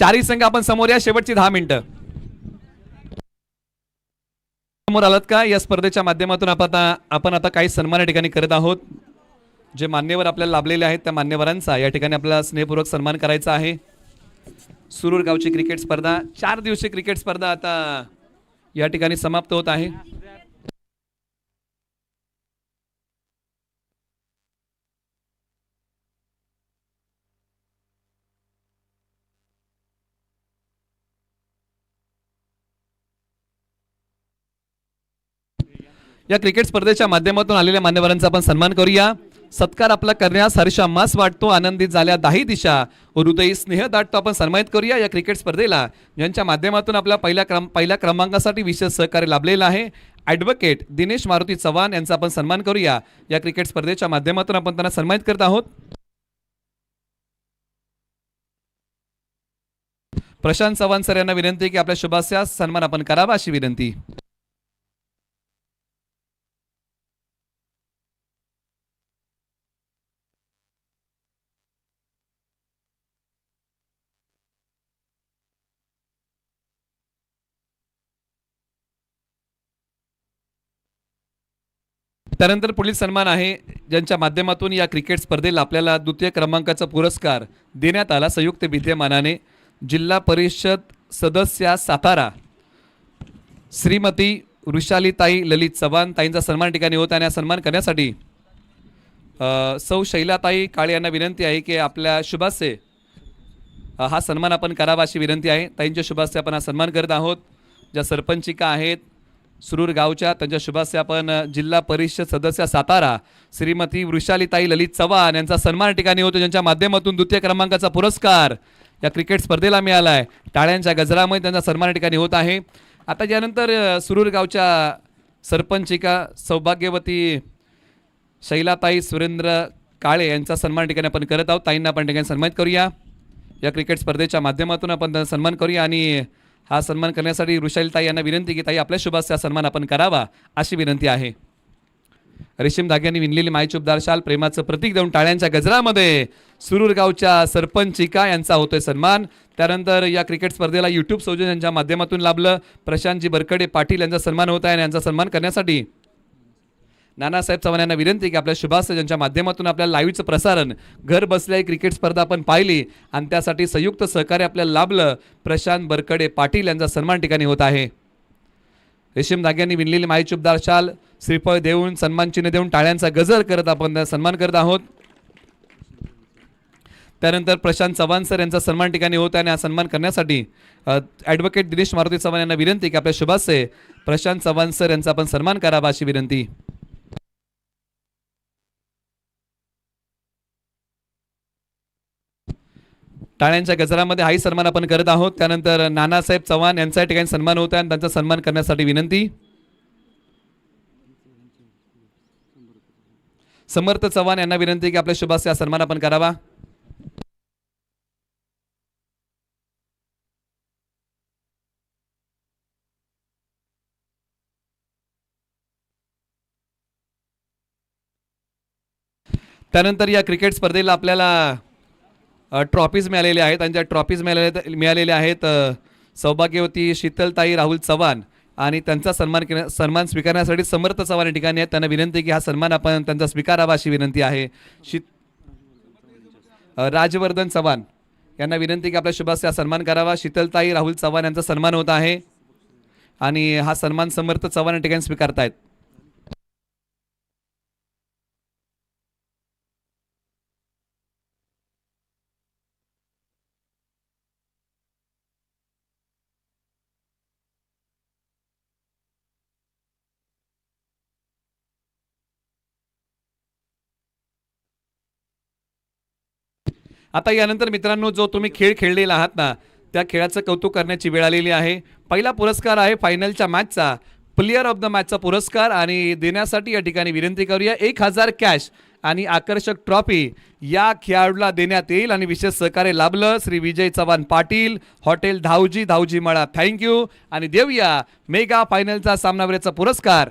चारही संघ आपण समोर या, शेवटची 10 मिनिटं समोर आलात का? या स्पर्धेच्या माध्यमातून आपण आता काही सन्मान या ठिकाणी करत आहोत. जे मान्यवर आपल्याला लाभलेले आहेत त्या मान्यवरांचा या ठिकाणी आपल्याला स्नेहपूर्वक सन्मान करायचा आहे. सुरूर गावची क्रिकेट स्पर्धा, 4 दिवसीय क्रिकेट स्पर्धा आता या ठिकाणी समाप्त होत आहे. या क्रिकेट स्पर्धेच्या माध्यमातून आलेल्या मान्यवरांचा आपण सन्मान करूया. सत्कार आपला करण्यास हर्ष आम्हास वाटतो, आनंदित झाल्या दाही दिशा, हृदयी स्नेह दाटतो. आपण सन्मानित करूया या क्रिकेट स्पर्धेला ज्यांच्या माध्यमातून आपला पहिल्या क्रमांकासाठी विशेष सहकार्य लाभलेला आहे. ॲडव्होकेट दिनेश मारुती चव्हाण यांचा आपण सन्मान करूया. या क्रिकेट स्पर्धेच्या माध्यमातून आपण त्यांना सन्मानित करत आहोत. प्रशांत चव्हाण सर यांना विनंती की आपल्या शुभास्यास सन्मान आपण करावा अशी विनंती. त्यानंतर पुढील सन्मान आहे ज्यांच्या माध्यमातून या क्रिकेट स्पर्धेला आपल्याला द्वितीय क्रमांकाचा पुरस्कार देण्यात आला. संयुक्त विद्यमानाने जिल्हा परिषद सदस्य सातारा श्रीमती वृषालीताई ललित चव्हाण ताईंचा सन्मान ठिकाणी होता आणि सन्मान करण्यासाठी सौ शैलाताई काळे यांना विनंती आहे की आपल्या शुभास्ये हा सन्मान आपण करावा अशी विनंती आहे. ताईंच्या शुभास्ये आपण हा सन्मान करत आहोत. ज्या सरपंचिका आहेत सुरूर गावच्या त्यांच्या शुभास्ये आपण जिल्हा परिषद सदस्य सातारा श्रीमती वृषालीताई ललित चव्हाण यांचा सन्मान ठिकाणी होतो, ज्यांच्या माध्यमातून द्वितीय क्रमांकाचा पुरस्कार या क्रिकेट स्पर्धेला मिळाला आहे. टाळ्यांच्या गजरामध्ये त्यांचा सन्मान ठिकाणी होत आहे. आता यानंतर सुरूर गावच्या सरपंचिका सौभाग्यवती शैलाताई सुरेंद्र काळे यांचा सन्मान ठिकाणी आपण करत आहोत. ताईंना आपण ठिकाणी सन्मानित करूया. या क्रिकेट स्पर्धेच्या माध्यमातून आपण त्यांना सन्मान करूया आणि हा सन्मान करण्यासाठी वृषालीताई यांना विनंती की ताई आपल्या शुभास्या सन्मान आपण करावा अशी विनंती आहे. रेशीम धाग्यांनी विणलेली मायचुबदार शाल प्रेमाचं प्रतीक देऊन टाळ्यांच्या गजरामध्ये सुरूर गावच्या सरपंचिका यांचा होतोय सन्मान. त्यानंतर या क्रिकेट स्पर्धेला यूट्यूब सौजन्य यांच्या माध्यमातून लाभलं. प्रशांतजी बरकडे पाटील यांचा सन्मान होत आहे आणि यांचा सन्मान करण्यासाठी नानासाहेब चव्हाण यांना विनंती की आपल्या शुभास्या ज्यांच्या माध्यमातून आपल्याला लाईव्हचं प्रसारण घर बसल्या क्रिकेट स्पर्धा आपण पाहिली आणि त्यासाठी संयुक्त सहकार्य आपल्याला लाभलं. प्रशांत बरकडे पाटील यांचा सन्मान ठिकाणी होत आहे. रेशीम धाग्यांनी विणलेली मायचुबदार शाल श्रीफळ देऊन सन्मान चिन्ह देऊन टाळ्यांचा गजर करत आपण सन्मान करत आहोत. त्यानंतर प्रशांत चव्हाण सर यांचा सन्मान ठिकाणी होत आहे आणि हा सन्मान करण्यासाठी ॲडव्होकेट दिनेश मारुती चव्हाण यांना विनंती की आपल्या शुभास्ये प्रशांत चव्हाण सर यांचा आपण सन्मान करावा अशी विनंती. टाळ्यांच्या गजरामध्ये हाही सन्मान आपण करत आहोत. त्यानंतर नानासाहेब चव्हाण यांचा ठिकाणी सन्मान होत आहे आणि त्यांचा सन्मान करण्यासाठी विनंती. समर्थ चव्हाण यांना विनंती की आपल्या शुभास्या सन्मान आपण करावा. त्यानंतर या क्रिकेट स्पर्धेला आपल्याला ट्रॉफीज मिळालेल्या आहेत आणि ज्या ट्रॉफीज मिळालेल्या आहेत सौभाग्यवती शीतलताई राहुल चव्हाण आणि त्यांचा सन्मान स्वीकारण्यासाठी समर्थ चव्हाण या ठिकाणी आहेत. त्यांना विनंती की हा सन्मान आपण त्यांचा स्वीकारावा अशी विनंती आहे. राजवर्धन चव्हाण यांना विनंती की आपल्या शुभास्या सन्मान करावा. शीतलताई राहुल चव्हाण यांचा सन्मान होत आहे आणि हा सन्मान समर्थ चव्हाण या ठिकाणी स्वीकारतायत. आता यानंतर मित्रांनो जो तुम्ही खेळ खेळलेला आहात ना त्या खेळाचं कौतुक करण्याची वेळ आलेली आहे. पहिला पुरस्कार आहे फायनलच्या मॅचचा प्लेयर ऑफ द मॅचचा पुरस्कार आणि देण्यासाठी या ठिकाणी विनंती करूया 1000 कॅश आणि आकर्षक ट्रॉफी या खेळाडूला देण्यात येईल आणि विशेष सहकार्य लाभलं श्री विजय चव्हाण पाटील हॉटेल धावजी मळा. थँक्यू आणि देऊया मेगा फायनलचा सामनावीराचा पुरस्कार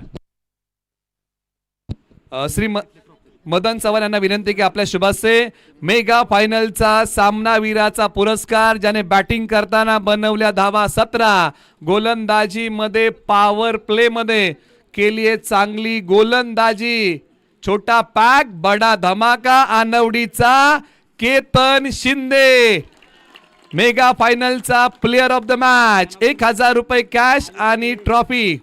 मदन चव्हाण यांना विनंती की आपल्या शुभासे मेगा फायनलचा सामनावीराचा पुरस्कार, ज्याने बॅटिंग करताना बनवल्या धावा 17, गोलंदाजी मध्ये पॉवर प्ले मध्ये केली आहे चांगली गोलंदाजी, छोटा पॅक बडा धमाका, आनवडीचा केतन शिंदे मेगा फायनलचा प्लेयर ऑफ द मॅच, 1000 रुपये कॅश आणि ट्रॉफी.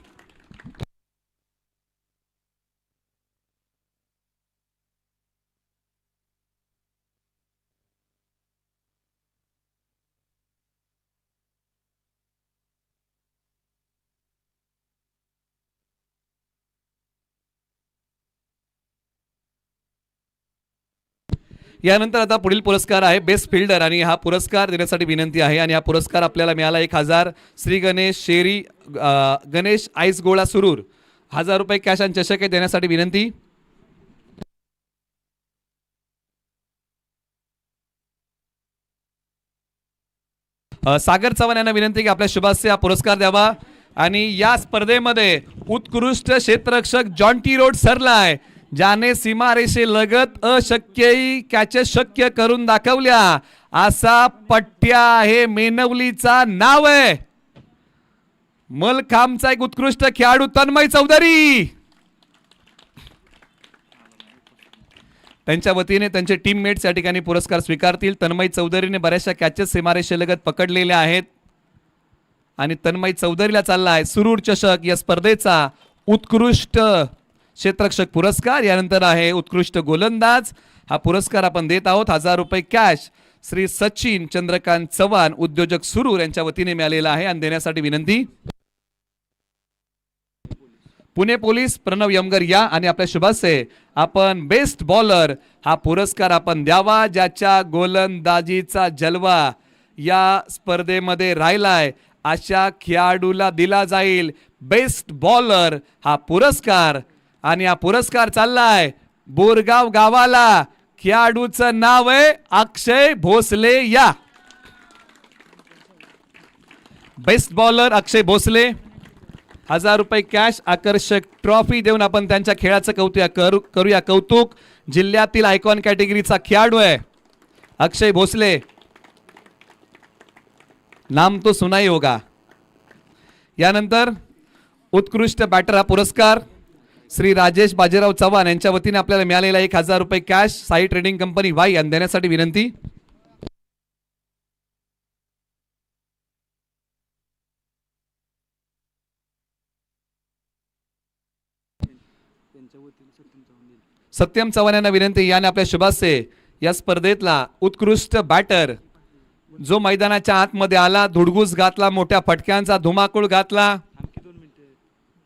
यानंतर आता पुढील पुरस्कार आहे बेस्ट फिल्डर, आणि हा पुरस्कार देण्यासाठी विनंती आहे. आणि हा पुरस्कार आपल्याला मिळाला 1000 श्री गणेश शेरी गणेश आईस गोळा सुरूर, 1000 रुपये कॅश आणि चषक आहे देण्यासाठी विनंती. सागर चव्हाण यांना विनंती की आपल्या शुभास्य हा पुरस्कार द्यावा. आणि या स्पर्धेमध्ये उत्कृष्ट क्षेत्ररक्षक जॉन्टी रोड सरलाय, ज्याने सीमारेषे लगत अशक्यही कॅचेस शक्य करून दाखवल्या, असा पट्ट्या आहे मेनवलीचा नाव आहे. मलखांबचा एक उत्कृष्ट खेळाडू तन्मय चौधरी, त्यांच्या वतीने त्यांचे टीममेट्स या ठिकाणी पुरस्कार स्वीकारतील. तन्मय चौधरीने बऱ्याचशा कॅचेस सीमारेषेलगत पकडलेल्या आहेत आणि तन्मय चौधरीला चालला आहे सुरूर चषक या स्पर्धेचा उत्कृष्ट क्षेत्ररक्षक पुरस्कार. यानंतर आहे उत्कृष्ट गोलंदाज, हा पुरस्कार आपण देत आहोत. 1000 रुपये कॅश श्री सचिन चंद्रकांत चव्हाण उद्योजक सुरूर यांच्या वतीने मिळालेला आहे आणि देण्यासाठी विनंती. पुणे पोलीस प्रणव यमगर या, आणि आपल्या शुभासे आपण बेस्ट बॉलर हा पुरस्कार आपण द्यावा, ज्याच्या गोलंदाजीचा जलवा या स्पर्धेमध्ये राहिलाय अशा खेळाडूला दिला जाईल बेस्ट बॉलर हा पुरस्कार. आणि हा पुरस्कार चाललाय बोरगाव गावाला. खेळाडूचं नाव आहे अक्षय भोसले या. बेस्ट बॉलर अक्षय भोसले, 1000 रुपये कॅश, आकर्षक ट्रॉफी देऊन आपण त्यांच्या खेळाचं करूया कौतुक. जिल्ह्यातील आयकॉन कॅटेगरीचा खेळाडू आहे अक्षय भोसले, नाम तो सुनाई होगा. यानंतर उत्कृष्ट बॅटर हा पुरस्कार श्री राजेश बाजीराव चव्हाण यांच्या वतीने आपल्याला मिळालेला 1000 रुपये cash Sai trading company Wai आणि देण्यासाठी विनंती. सत्यम चव्हाण यांना विनंती. याने आपल्या शुभासे या स्पर्धेतला उत्कृष्ट बॅटर, जो मैदानाच्या आतमध्ये आला, धुडगूस घातला, मोठ्या फटक्यांचा धुमाकूळ घातला,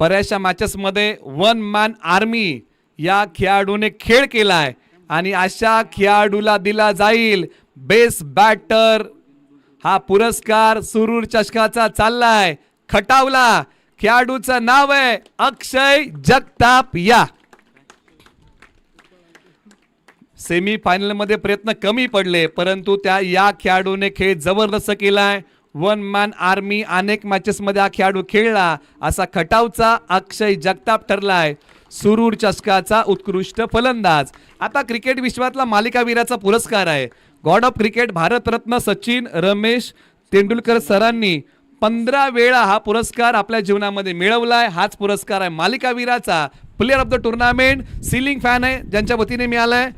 बऱ्याचशा मॅचेस मध्ये वन मॅन आर्मी या खेळाडूने खेळ केलाय आणि अशा खेळाडूला दिला जाईल बेस्ट बॅटर हा पुरस्कार. सुरूर चषकाचा चाललाय खटावला. खेळाडूचं नाव आहे अक्षय जगताप या. सेमी फायनल मध्ये प्रयत्न कमी पडले, परंतु या खेळाडूने खेळ जबरदस्त केलाय. वन मॅन आर्मी अनेक मॅचेस मध्ये हा खेळाडू खेळला, असा खटावचा अक्षय जगताप ठरलाय सुरूर चषकाचा उत्कृष्ट फलंदाज. आता क्रिकेट विश्वातला मालिकावीराचा पुरस्कार आहे. God of cricket Bharat Ratna Sachin Ramesh Tendulkar सरांनी 15 वेळा हा पुरस्कार आपल्या जीवनामध्ये मिळवलाय. हाच पुरस्कार आहे मालिकावीराचा. Player of the tournament ceiling fan आहे ज्यांच्या वतीने मिळालाय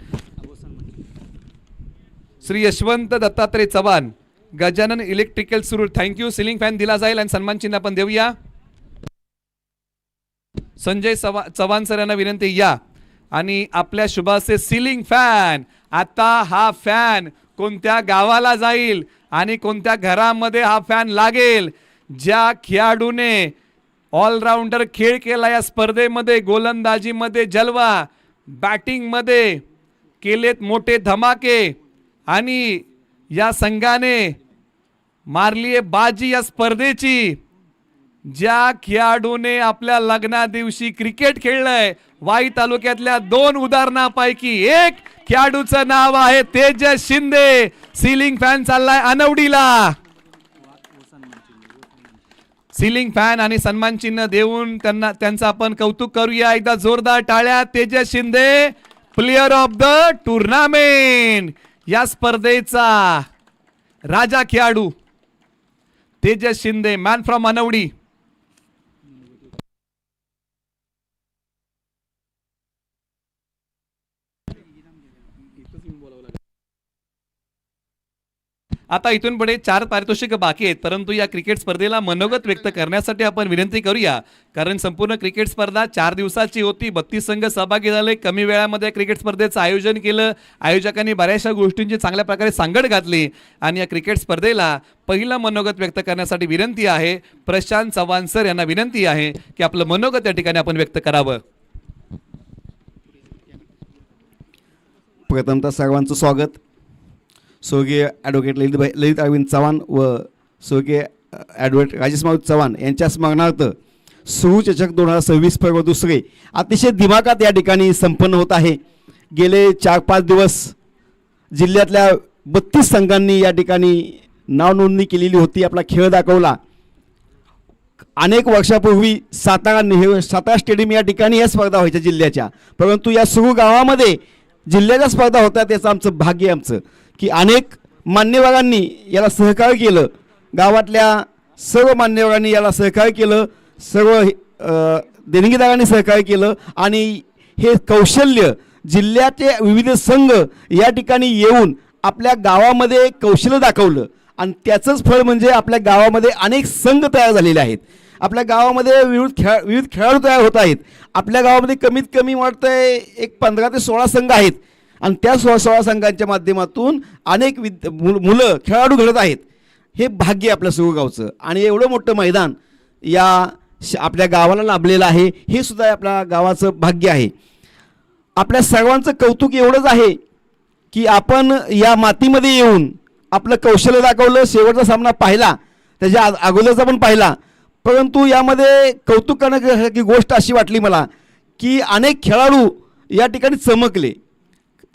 Shri Yashwant Dattatray Chavan, Gajanan electrical Surur. Thank you. Ceiling fan दिला जाईल आणि सन्मान चिन्ह आपण देऊया. संजय चव्हाण सर यांना विनंती या. आणि आपल्या शुभाचे सिलिंग फॅन, आता हा फॅन कोणत्या गावाला जाईल आणि कोणत्या घरामध्ये हा फॅन लागेल, ज्या खेळाडूने ऑलराऊंडर खेळ केला या स्पर्धेमध्ये, गोलंदाजीमध्ये जलवा, बॅटिंगमध्ये केलेत मोठे धमाके आणि या संघाने मारलीये बाजी या स्पर्धेची, ज्या खेळाडूने आपल्या लग्ना दिवशी क्रिकेट खेळलंय, वाई तालुक्यातल्या 2 उदाहरणापैकी एक खेळाडूचं नाव आहे तेजस शिंदे. सिलिंग फॅन चाललाय अनवडीला. सिलिंग फॅन आणि सन्मान चिन्ह देऊन त्यांचं आपण कौतुक करूया. एकदा जोरदार टाळ्या Tejas Shinde player of the tournament या स्पर्धेचा राजा खेळाडू तेजस शिंदे, मॅन फ्रॉम मानवडी. आता इथून पुढे 4 पारितोषिक बाकी आहेत, परंतु या क्रिकेट स्पर्धेला मनोगत व्यक्त करण्यासाठी आपण विनंती करूया, कारण संपूर्ण क्रिकेट स्पर्धा 4 दिवसाची होती. 32 संघ सहभागी झाले. कमी वेळामध्ये क्रिकेट स्पर्धेचं आयोजन केलं. आयोजकांनी बऱ्याचशा गोष्टींची चांगल्या प्रकारे सांगड घातली आणि या क्रिकेट स्पर्धेला पहिलं मनोगत व्यक्त करण्यासाठी विनंती आहे. प्रशांत चव्हाण सर यांना विनंती आहे की आपलं मनोगत या ठिकाणी आपण व्यक्त करावं. प्रथमतः सर्वांचं स्वागत. स्वर्गीय ॲडव्होकेट ललित अरविंद चव्हाण व स्वर्गीय ॲडव्होकेट राजेश माऊली चव्हाण यांच्या स्मरणार्थ सुरू चषक 2026 पर्व दुसरे अतिशय दिमागात या ठिकाणी संपन्न होत आहे. गेले 4-5 दिवस जिल्ह्यातल्या 32 संघांनी या ठिकाणी नावनोंदणी केलेली होती, आपला खेळ दाखवला. अनेक वर्षापूर्वी सातारा स्टेडियम या ठिकाणी या स्पर्धा व्हायच्या जिल्ह्याच्या, परंतु या सुरू गावामध्ये जिल्ह्याच्या स्पर्धा होत्या. त्याचं आमचं भाग्य आमचं की अनेक मान्यवरांनी याला सहकार्य केलं. गावातल्या सर्व मान्यवरांनी याला सहकार्य केलं, सर्व देणगीदारांनी सहकार्य केलं आणि हे कौशल्य जिल्ह्याचे विविध संघ या ठिकाणी येऊन आपल्या गावामध्ये कौशल्य दाखवलं आणि त्याचंच फळ म्हणजे आपल्या गावामध्ये अनेक संघ तयार झालेले आहेत. आपल्या गावामध्ये विविध खेळाडू तयार होत आहेत. आपल्या गावामध्ये कमीत कमी वाटतंय एक 15 ते 16 संघ आहेत आणि त्या 16 संघांच्या माध्यमातून अनेक मुलं खेळाडू घडत आहेत. हे भाग्य आपल्या सुरूगावचं आणि एवढं मोठं मैदान या आपल्या गावाला लाभलेलं आहे, हे सुद्धा आपल्या गावाचं भाग्य आहे. आपल्या सर्वांचं कौतुक एवढंच आहे की आपण या मातीमध्ये येऊन आपलं कौशल्य दाखवलं. शेवटचा सामना पाहिला, त्याच्या अगोदरचा पण पाहिला, परंतु यामध्ये कौतुक करण्याची गोष्ट अशी वाटली मला की अनेक खेळाडू या ठिकाणी चमकले.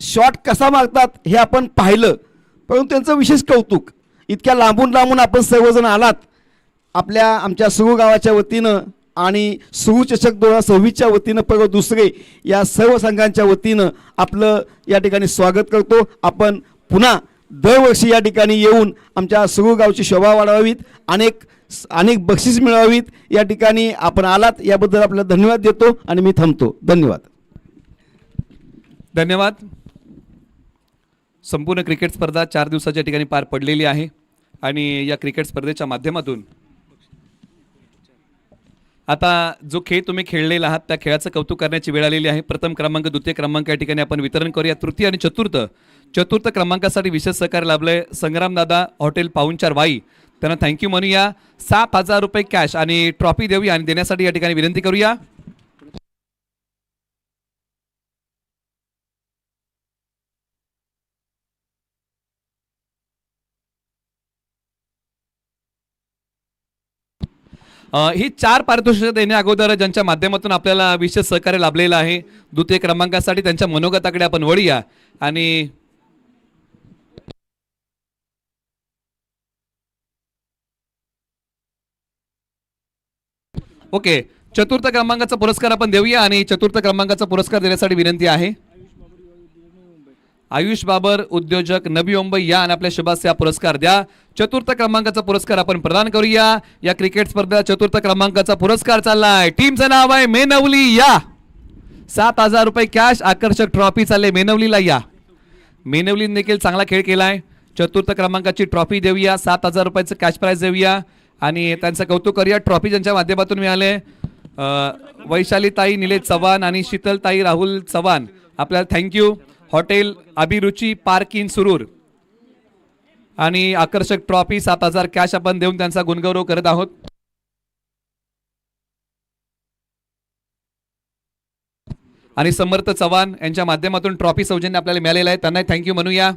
शॉट कसा मारतात हे आपण पाहिलं, परंतु त्यांचं विशेष कौतुक. इतक्या लांबून आपण सर्वजण आलात. आमच्या सुरू गावाच्या वतीनं आणि सुरू चषक 2026च्या वतीनं पर्व दुसरे या सर्व संघांच्या वतीनं आपलं या ठिकाणी स्वागत करतो. आपण पुन्हा दरवर्षी या ठिकाणी येऊन आमच्या सुरू गावची शोभा वाढवावीत, अनेक बक्षीस मिळवावीत. या ठिकाणी आपण आलात याबद्दल आपल्याला धन्यवाद देतो आणि मी थांबतो. धन्यवाद. धन्यवाद. संपूर्ण क्रिकेट स्पर्धा 4 दिवसाच्या ठिकाणी पार पडलेली आहे आणि या क्रिकेट स्पर्धेच्या माध्यमातून आता जो खेळ तुम्ही खेळलेला आहात त्या खेळाचं कौतुक करण्याची वेळ आलेली आहे. प्रथम क्रमांक, द्वितीय क्रमांक या ठिकाणी आपण वितरण करूया. तृतीय आणि चतुर्थ क्रमांकासाठी विशेष सहकार्य लाभलंय संग्रामदादा हॉटेल पाहुणचार वाई, त्यांना थँक्यू म्हणूया. 7,000 रुपये कॅश आणि ट्रॉफी देऊया आणि देण्यासाठी या ठिकाणी विनंती करूया. ही 4 पारितोषिकं देण्या अगोदर ज्यांच्या माध्यमातून आपल्याला विशेष सहकार्य लाभलेलं आहे द्वितीय क्रमांकासाठी त्यांच्या मनोगताकडे आपण वळूया. आणि ओके, चतुर्थ क्रमांकाचा पुरस्कार आपण देऊया आणि चतुर्थ क्रमांकाचा पुरस्कार देण्यासाठी विनंती आहे. आयुष बाबर उद्योजक नवी मुंबई या आणि आपल्या शुभास या पुरस्कार द्या. चतुर्थ क्रमांकाचा पुरस्कार आपण प्रदान करूया. या क्रिकेट स्पर्धा चतुर्थ क्रमांकाचा पुरस्कार चाललाय, टीमचं नाव आहे मेनवली या. 7,000 रुपये कॅश, आकर्षक ट्रॉफी चालले मेनवलीला या. मेनवलीने देखील चांगला खेळ केलाय. चतुर्थ क्रमांकाची ट्रॉफी देऊया, 7,000 रुपयाचं कॅश प्राइज देऊया आणि त्यांचं कौतुक करूया. ट्रॉफी ज्यांच्या माध्यमातून मिळाले वैशालीताई निलेश चव्हाण आणि शीतलताई राहुल चव्हाण, आपल्याला थँक्यू. हॉटेल अभिरुची पार्क इन सुरूर आणि आकर्षक ट्रॉफी 7,000 कॅश आपण देऊन त्यांचा गुणगौरव करत आहोत. आणि समर्थ चव्हाण यांच्या माध्यमातून ट्रॉफी सौजन्य आपल्याला मिळालेलं आहे, त्यांना थँक्यू म्हणूया.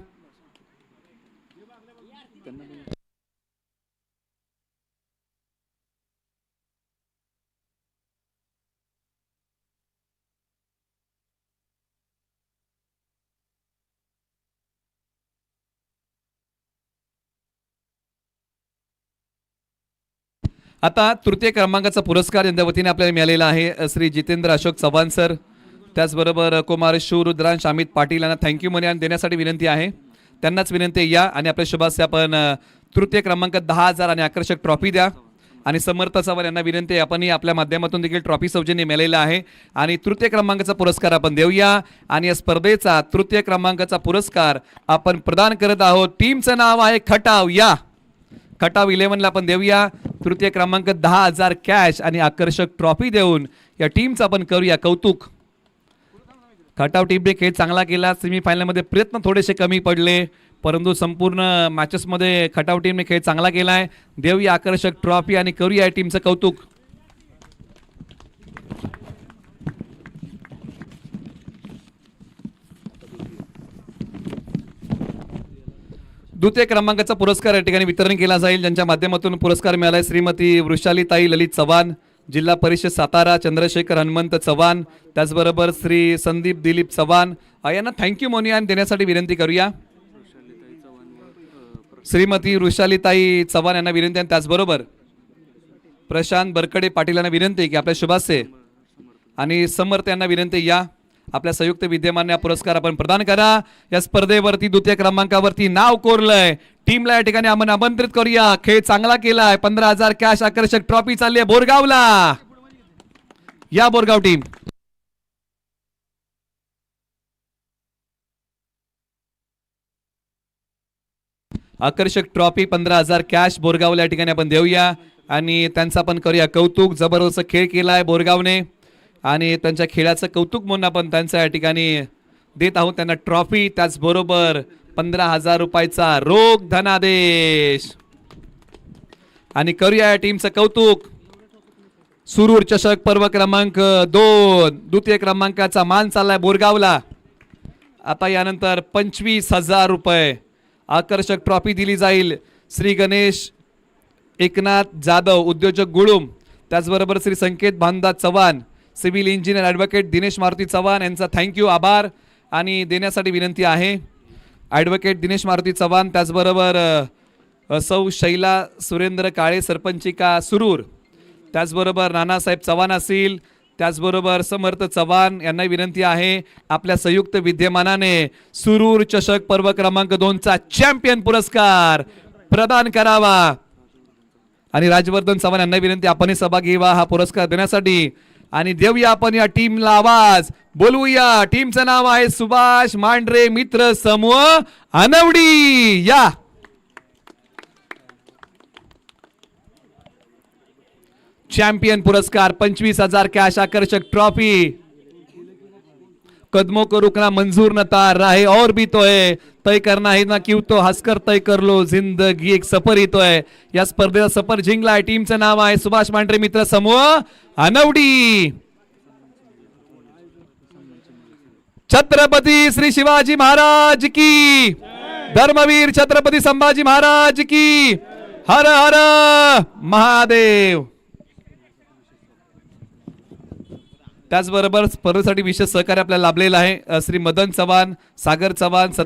आता तृतीय क्रमांकाचा पुरस्कार यांच्या वतीने आपल्याला मिळालेला आहे. श्री जितेंद्र अशोक चव्हाण सर, त्याचबरोबर कुमार शूर रुद्रांश अमित पाटील यांना थँक्यू मनी देण्यासाठी विनंती आहे. त्यांनाच विनंती आहे, या आणि आपल्या शुभास्य आपण तृतीय क्रमांक 10,000 आणि आकर्षक ट्रॉफी द्या. आणि समर्थ चव्हाण यांना विनंती आहे, आपणही आपल्या माध्यमातून देखील ट्रॉफी सौजन्य मिळालेला आहे आणि तृतीय क्रमांकाचा पुरस्कार आपण देऊया. आणि या स्पर्धेचा तृतीय क्रमांकाचा पुरस्कार आपण प्रदान करत आहोत. टीमचं नाव आहे खटाव. या खटाव 11ला आपण देऊया तृतीय क्रमांक 10,000 कॅश आणि आकर्षक ट्रॉफी देऊन या टीमचं आपण करूया कौतुक. खटाव टीमने खेळ चांगला केला. सेमीफायनलमध्ये प्रयत्न थोडेसे कमी पडले, परंतु संपूर्ण मॅचेसमध्ये खटाव टीमने खेळ चांगला केला आहे. देऊया आकर्षक ट्रॉफी आणि करूया या टीमचं कौतुक. द्वितीय क्रमांकाचा पुरस्कार या ठिकाणी वितरण केला जाईल. ज्यांच्या माध्यमातून पुरस्कार मिळाला श्रीमती वृषालीताई ललित चव्हाण, जिल्हा परिषद सातारा, चंद्रशेखर हनुमंत चव्हाण, त्याचबरोबर श्री संदीप दिलीप चव्हाण यांना थँक्यू म्हणून देण्यासाठी विनंती करूया. श्रीमती वृषालीताई चव्हाण यांना विनंती आहे. त्याचबरोबर प्रशांत बरकडे पाटील यांना विनंती की आपल्या शुभास्य आणि समर्थ यांना विनंती, या आपल्या संयुक्त विद्यमान्य पुरस्कार आपण प्रदान करा. या स्पर्धेवरती द्वितीय क्रमांकावरती नाव कोरलंय टीमला या ठिकाणी आपण आमंत्रित करूया. खेळ चांगला केलाय. 15,000 कॅश आकर्षक ट्रॉफी चालली आहे बोरगावला. या बोरगाव टीम. आकर्षक ट्रॉफी 15,000 कॅश बोरगावला या ठिकाणी आपण देऊया आणि त्यांचा आपण करूया कौतुक. जबरदस्त खेळ केलाय बोरगावने आणि त्यांच्या खेळाचं कौतुक म्हणून आपण त्यांच्या या ठिकाणी देत आहोत त्यांना ट्रॉफी. त्याचबरोबर 15,000 रुपयाचा रोख धनादेश आणि करूया या टीमचं कौतुक. सुरूर चषक पर्व क्रमांक 2 द्वितीय क्रमांकाचा मान चाललाय बोरगावला. आता यानंतर 25,000 रुपये आकर्षक ट्रॉफी दिली जाईल. श्री गणेश एकनाथ जाधव उद्योजक गुळुम, त्याचबरोबर Shri Sanket Bhandas Chavan civil engineer advocate Dinesh Maruti Chavan यांचा थँक्यू आभार आणि देण्यासाठी विनंती आहे. ॲडव्होकेट दिनेश मारुती चव्हाण, त्याचबरोबर सौ शैला सुरेंद्र काळे सरपंचिका सुरूर, त्याचबरोबर नानासाहेब चव्हाण असतील, त्याचबरोबर समर्थ चव्हाण यांना विनंती आहे आपल्या संयुक्त विद्यमानाने सुरूर चषक पर्व क्रमांक 2चा चॅम्पियन पुरस्कार प्रदान करावा. आणि राजवर्धन चव्हाण यांना विनंती आपणही सहभागी व्हा हा पुरस्कार देण्यासाठी आणि देऊया आपण या टीमला आवाज. बोलवूया. टीमचं नाव आहे सुभाष मांढरे मित्र समूह अनवडी. या चॅम्पियन पुरस्कार 25,000 कॅश आकर्षक ट्रॉफी. कदमों को रुकना मंजूर न था, राहे और भी तो है, तय करना है ना क्यों तो हंसकर तय कर लो, जिंदगी एक सफर ही तो है. या स्पर्धेचा सफर जिंकला आहे. टीमचं नाव आहे सुभाष मांढरे मित्र समूह अनवडी. छत्रपती श्री शिवाजी महाराज की, धर्मवीर छत्रपती संभाजी महाराज की, हर हर महादेव. त्याचबरोबर स्पर्धेसाठी विशेष सहकार्य आपल्याला लाभलेलं आहे श्री मदन चव्हाण, सागर चव्हाण,